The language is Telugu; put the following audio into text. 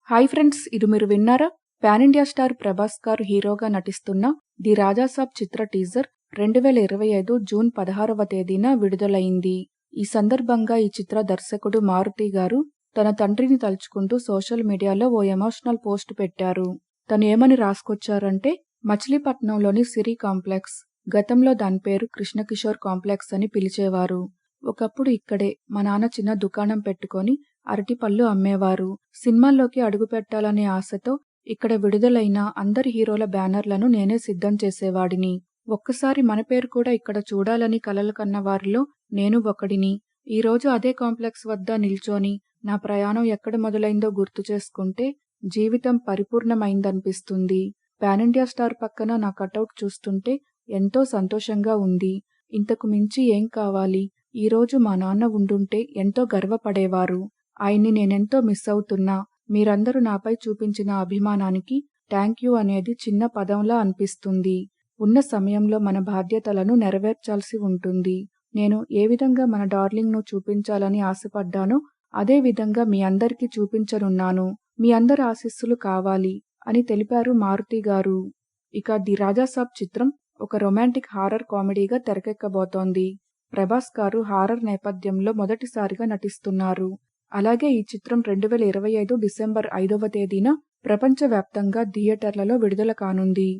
హాయ్ ఫ్రెండ్స్, ఇది మీరు విన్నారా? పాన్ ఇండియా స్టార్ ప్రభాస్ గారు హీరోగా నటిస్తున్న ది రాజాసాబ్ చిత్ర టీజర్ 2025 జూన్ 16వ తేదీన విడుదలైంది. ఈ సందర్భంగా ఈ చిత్ర దర్శకుడు మారుతి గారు తన తండ్రిని తలుచుకుంటూ సోషల్ మీడియాలో ఓ ఎమోషనల్ పోస్ట్ పెట్టారు. తను ఏమని రాసుకొచ్చారంటే, మచిలీపట్నంలోని సిరి కాంప్లెక్స్, గతంలో దాని పేరు కృష్ణకిషోర్ కాంప్లెక్స్ అని పిలిచేవారు. ఒకప్పుడు ఇక్కడే మా నాన్న చిన్న దుకాణం పెట్టుకొని అరటిపళ్ళు అమ్మేవారు. సినిమాల్లోకి అడుగుపెట్టాలనే ఆశతో ఇక్కడ విడుదలైన అందరి హీరోల బ్యానర్లను నేనే సిద్ధం చేసేవాడిని. ఒక్కసారి మన పేరు కూడా ఇక్కడ చూడాలని కలలు కన్న వారిలో నేను ఒకడిని. ఈరోజు అదే కాంప్లెక్స్ వద్ద నిల్చొని నా ప్రయాణం ఎక్కడ మొదలైందో గుర్తు చేసుకుంటే జీవితం పరిపూర్ణమైందనిపిస్తుంది. పాన్ ఇండియా స్టార్ పక్కన నా కటౌట్ చూస్తుంటే ఎంతో సంతోషంగా ఉంది. ఇంతకు మించి ఏం కావాలి? ఈరోజు మా నాన్న ఉండుంటే ఎంతో గర్వపడేవారు. ఆయన్ని నేనెంతో మిస్ అవుతున్నా. మీరందరూ నాపై చూపించిన అభిమానానికి థాంక్యూ అనేది చిన్న పదంలా అనిపిస్తుంది. ఉన్న సమయంలో మన బాధ్యతలను నెరవేర్చాల్సి ఉంటుంది. నేను ఏ విధంగా మన డార్లింగ్ను చూపించాలని ఆశపడ్డానో అదే విధంగా మీ అందరికీ చూపించనున్నాను. మీ అందరి ఆశీస్సులు కావాలి అని తెలిపారు మారుతి గారు. ఇక ది రాజాసాబ్ చిత్రం ఒక రొమాంటిక్ హారర్ కామెడీగా తెరకెక్కబోతోంది. ప్రభాస్ గారు హారర్ నేపథ్యంలో మొదటిసారిగా నటిస్తున్నారు. అలాగే ఈ చిత్రం 2025 డిసెంబర్ 5వ తేదీన ప్రపంచవ్యాప్తంగా థియేటర్లలో విడుదల కానుంది.